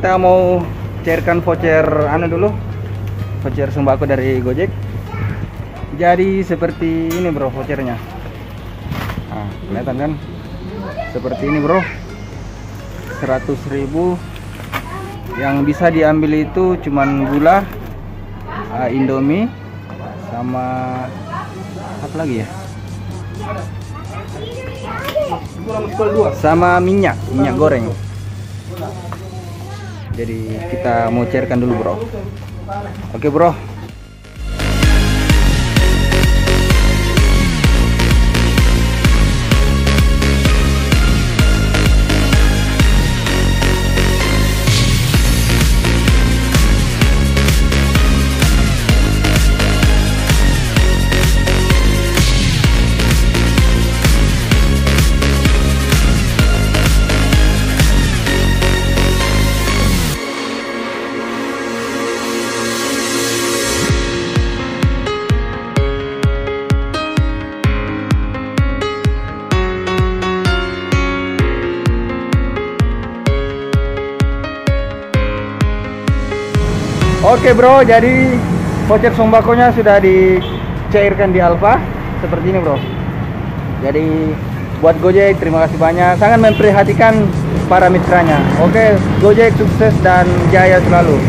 kita mau cairkan voucher dulu, voucher sembako dari Gojek. Jadi seperti ini bro vouchernya. Nah, kelihatan kan? Seperti ini bro. 100.000. Yang bisa diambil itu cuman gula, Indomie, sama apa lagi ya? Sama minyak goreng. Jadi kita mau cairkan dulu bro. Oke bro. Oke bro, jadi voucher sembakonya sudah dicairkan di Alfa seperti ini bro. Jadi buat Gojek terima kasih banyak, sangat memperhatikan para mitranya. Oke, Gojek sukses dan jaya selalu.